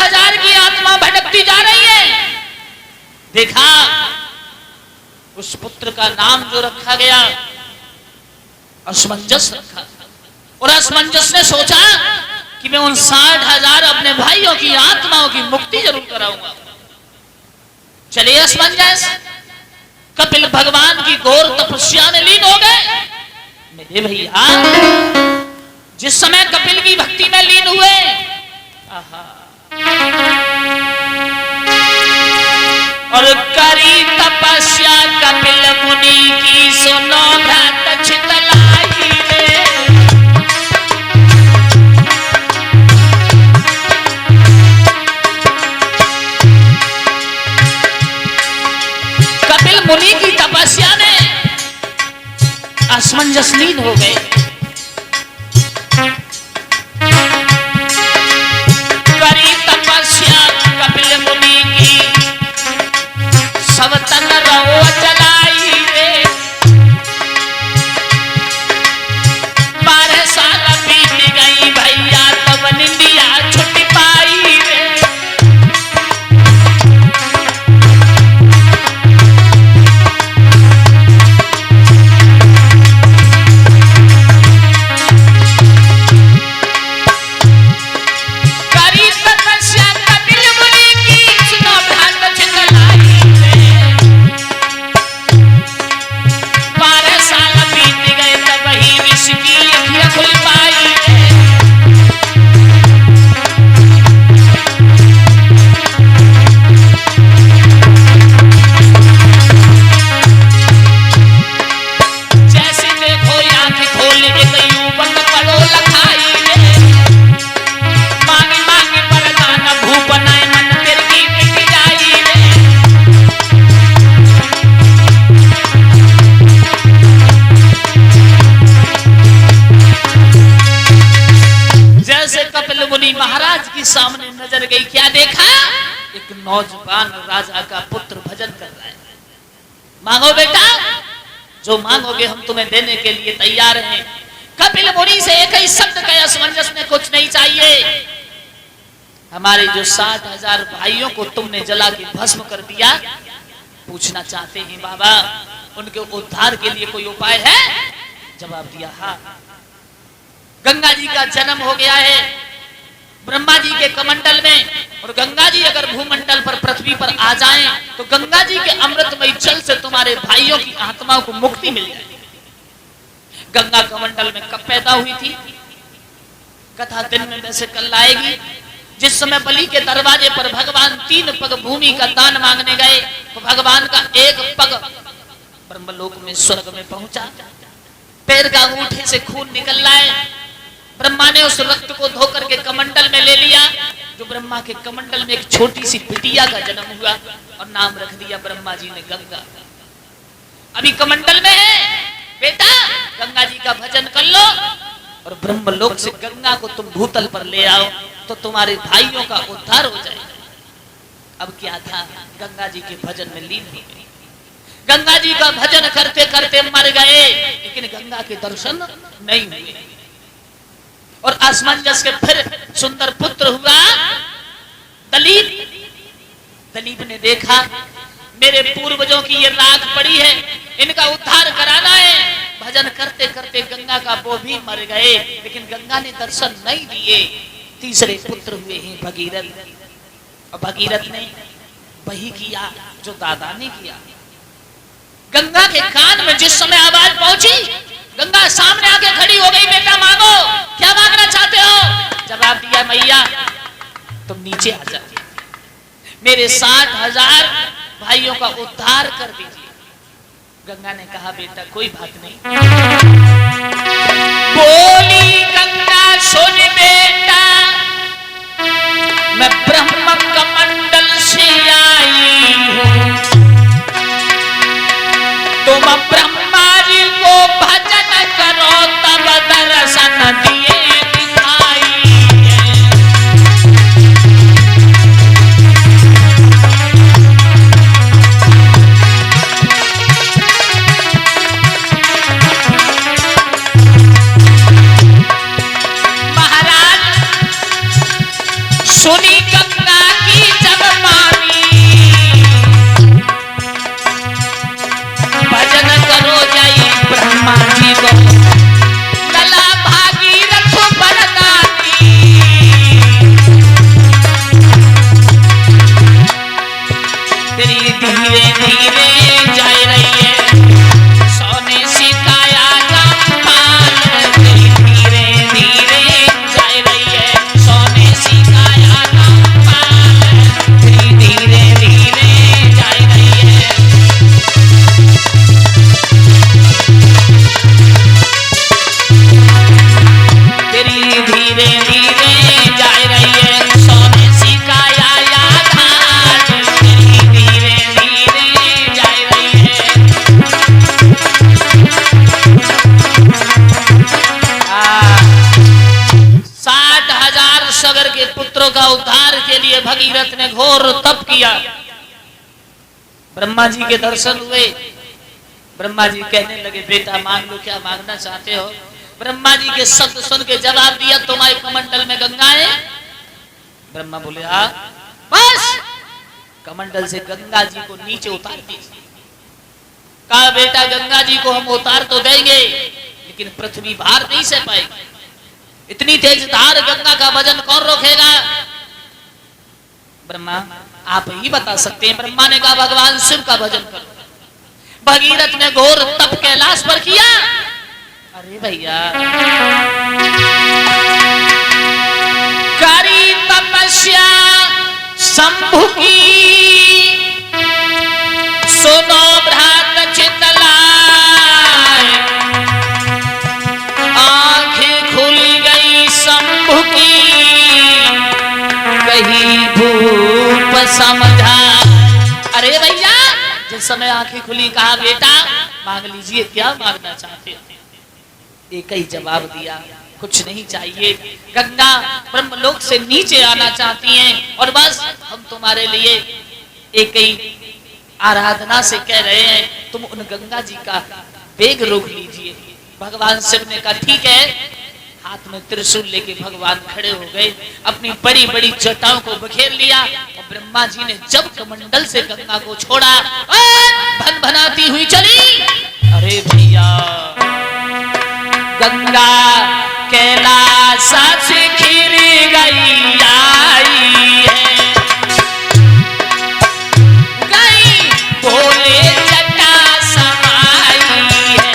60,000 की आत्मा भटकती जा रही है। देखा उस पुत्र का नाम जो रखा गया असमंजस रखा, और असमंजस ने सोचा कि मैं उन 60,000 अपने भाइयों की आत्माओं की मुक्ति जरूर कराऊंगा। चलिए असमंजस, कपिल भगवान की घोर तपस्या में लीन हो गए। मेरे भैया जिस समय कपिल की भक्ति में लीन हुए, और करी तपस्या कपिल मुनि की, सुनो घात छितलाई रे। कपिल मुनि की तपस्या में असमंजस लीन हो गए। करी तपस्या कपिल मुनि की, सब तन रहो चलाई रे। 12 साल बीत गई भैया, तब निंदिया छुट पाई रे। करी तपस्या कपिल मुनि की, सुनो घात छितलाई रे। 12 साल बीत गए, तब ही विष की अखियां खुल पाई रे। जैसे देखो आंखें खोल एक युवक पड़ो लखाई रे। मांगे मांगे वरदान भूप नयन तेरे की मिट जाई रे। जैसे कपिल मुनि महाराज की सामने नजर गई, क्या देखा? एक नौजवान राजा का पुत्र भजन कर रहा है। मांगो बेटा, जो मांगोगे हम तुम्हें देने के लिए तैयार हैं। कपिल मुनि से एक ही शब्द कहे, असमंजस ने कुछ नहीं चाहिए। हमारे जो 60,000 भाइयों को तुमने जला के भस्म कर दिया, पूछना चाहते हैं बाबा उनके उद्धार के लिए कोई उपाय है? जवाब दिया, हाँ। गंगा जी का जन्म हो गया है ब्रह्मा जी के कमंडल में, और गंगा जी अगर भूमंडल पर पृथ्वी पर आ जाएं तो गंगा जी के अमृतमय जल से तुम्हारे भाइयों की आत्माओं को मुक्ति मिल जाएगी। गंगा कमंडल में कब पैदा हुई थी? कथा दिन में वैसे कल आएगी। जिस समय बलि के दरवाजे पर भगवान 3 पग भूमि का दान मांगने गए, तो भगवान का एक पग ब्रह्मलोक में स्वर्ग में पहुंचा। पैर का अंगूठे से खून निकल रहा है। ब्रह्मा ने उस रक्त को धोकर के कमंडल में ले लिया। जो ब्रह्मा के कमंडल में एक छोटी सी बिटिया का जन्म हुआ, और नाम रख दिया ब्रह्मा जी ने गंगा। अभी कमंडल में है, बेटा गंगा जी का भजन कर लो, और ब्रह्मलोक से गंगा को तुम भूतल पर ले आओ, तो तुम्हारे भाइयों का उद्धार हो जाएगा। अब क्या था, गंगा जी के भजन में लीन हो गई। गंगा जी का भजन करते करते मर गए, लेकिन गंगा के दर्शन नहीं हुए। और असमंजस के फिर सुंदर पुत्र हुआ दलीप। दलीप ने देखा मेरे पूर्वजों की ये राख पड़ी है, इनका उद्धार कराना है। भजन करते करते गंगा का वो भी मर गए, लेकिन गंगा ने दर्शन नहीं दिए। तीसरे पुत्र हुए हैं भगीरथ, और भगीरथ ने वही किया जो दादा ने किया। गंगा के कान में जिस समय आवाज पहुंची, गंगा सामने आके खड़ी हो गई। बेटा मांगो, क्या मांगना चाहते हो? जवाब दिया, मैया तुम नीचे आ जाओ, मेरे 60,000 भाइयों का उद्धार कर दीजिए। गंगा ने कहा, बेटा कोई बात नहीं। बोली गंगा, सुन बेटा मैं ब्रह्म कमंडल से आई हूं, तुम ब्रह्मा जी को भजन करो तब दर्शन दिए दिखाई है। महाराज सुनी गंगा धीरे जा रही है सोने सी काया चंपाल तेरी धीरे धीरे जा रही है सोने सी काया चंपाल तेरी धीरे धीरे जा रही है तेरी धीरे धीरे जा रही है सोने सी काया याद तेरी धीरे धीरे जा रही है 60,000 सगर के पुत्रों का उद्धार के लिए भगीरथ ने घोर तप किया। ब्रह्मा जी के दर्शन हुए। ब्रह्मा जी कहने लगे बेटा मांग लो क्या मांगना चाहते हो। ब्रह्मा जी के शब्द सुन के जवाब दिया तुम्हारे कमंडल में गंगा है। ब्रह्मा बोले हाँ बस कमंडल से गंगा जी को नीचे उतार दीजिए। कहा बेटा गंगा जी को हम उतार तो देंगे लेकिन पृथ्वी भार नहीं सह पाएगी। इतनी तेज धार गंगा का वजन कौन रोकेगा। ब्रह्मा आप ही बता सकते हैं। ब्रह्मा ने कहा भगवान शिव का भजन करो। भगीरथ ने घोर तप कैलाश पर किया। अरे भैया करी तपस्या शंभु की सुनो भ्रात चितलाय आंखें खुल गई शंभु की कहीं भूप समझा। अरे भैया जिस समय आंखें खुली कहा बेटा मांग लीजिए क्या मांगना चाहते हो। एक ही जवाब दिया कुछ नहीं चाहिए। गंगा ब्रह्मलोक से नीचे आना चाहती हैं और बस हम तुम्हारे लिए एक ही आराधना से कह रहे हैं तुम उन गंगा जी का वेग रोक लीजिए। भगवान शिव ने कहा ठीक है। हाथ में त्रिशूल लेके भगवान खड़े हो गए। अपनी बड़ी बड़ी जटाओं को बखेर लिया और ब्रह्मा जी ने जब कमंडल से गंगा को छोड़ा भन भनाती हुई चली। अरे भैया गंगा कैलाश से खिर गई आई है गई बोले जटा समाई है।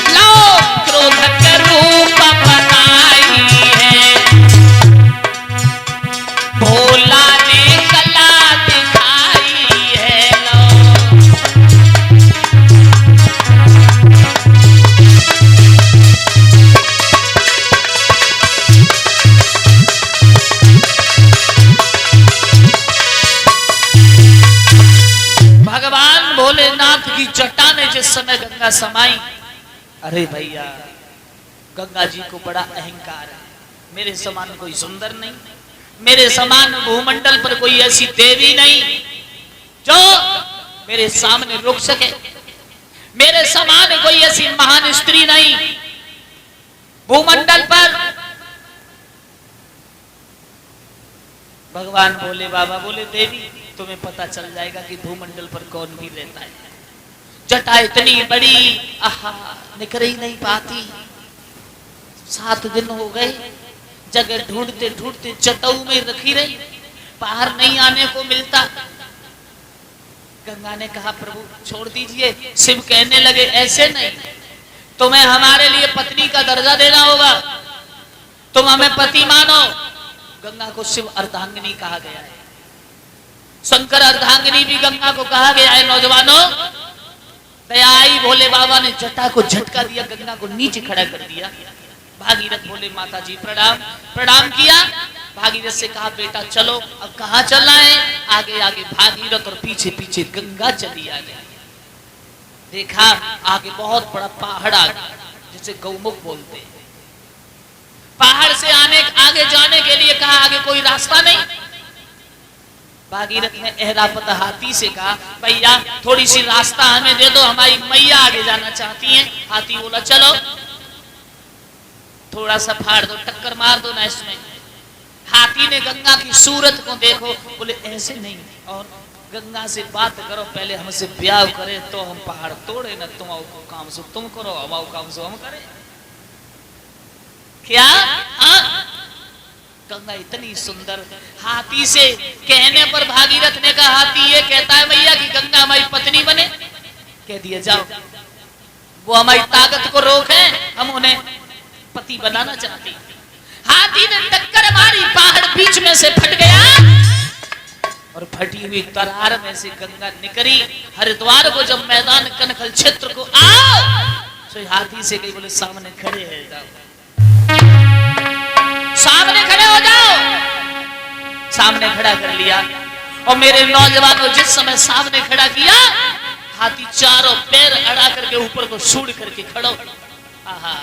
लो क्रोध का रूप बनाई है भोला ने कला दिखाई है। लो भगवान भोलेनाथ की जटा ने जिस समय गंगा समाई। अरे भैया गंगा जी को बड़ा अहंकार है। मेरे समान कोई सुंदर नहीं मेरे समान भूमंडल पर कोई ऐसी देवी नहीं जो मेरे सामने रुक सके। मेरे समान कोई ऐसी महान स्त्री नहीं भूमंडल पर। भगवान बोले बाबा बोले देवी तुम्हें पता चल जाएगा कि भूमंडल पर कौन भी रहता है। जटा इतनी बड़ी आहा निकल ही नहीं पाती। 7 दिन हो गए जगह ढूंढते ढूंढते जटाऊ में रखी रही बाहर नहीं आने को मिलता। गंगा ने कहा प्रभु छोड़ दीजिए। शिव कहने लगे ऐसे नहीं तुम्हें हमारे लिए पत्नी का दर्जा देना होगा। तुम हमें पति मानो। गंगा को शिव अर्धांगिनी कहा गया है। शंकर अर्धांगिनी भी गंगा को कहा गया है। नौजवानों दया आई भोले बाबा ने जटा को झटका दिया गंगा को नीचे खड़ा कर दिया। भागीरथ बोले माता जी प्रणाम। प्रणाम किया। भागीरथ से कहा बेटा चलो अब कहाँ चलना है। आगे आगे भागीरथ और पीछे पीछे गंगा चली आ गई। देखा आगे बहुत बड़ा पहाड़ आ गया जिसे गौमुख बोलते हैं। पहाड़ से आगे जाने के लिए कहा आगे कोई रास्ता नहीं। भागीरथ ने एहरापत हाथी से कहा भैया थोड़ी सी रास्ता हमें दे दो हमारी मैया आगे जाना चाहती हैं। हाथी बोला चलो थोड़ा सा फाड़ दो टक्कर मार दो ना इसमें। हाथी ने गंगा की सूरत को देखो बोले ऐसे नहीं और गंगा से बात करो, पहले हमसे ब्याह करे तो हम पहाड़ तोड़े, न तुम काम सो तुम करो, हमारा काम सो हम करें। क्या गंगा इतनी सुंदर, हाथी से कहने पर भागीरथ ने कहा, हाथी ये कहता है भैया कि गंगा हमारी पत्नी बने। कह दिया जाओ, वो हमारी ताकत को रोके, हम उन्हें पति बनाना चाहते। हाथी ने टक्कर मारी, पहाड़ बीच में से फट गया और फटी हुई तरार में से गंगा निकली। हरिद्वार को जब मैदान कनखल क्षेत्र को आओ तो हाथी से कही, बोले सामने खड़े है जाओ, सामने खड़े हो जाओ। सामने खड़ा कर लिया और मेरे नौजवानों जिस समय सामने खड़ा किया, हाथी चारों पैर अड़ा करके ऊपर को सूड़ करके खड़ो। आहा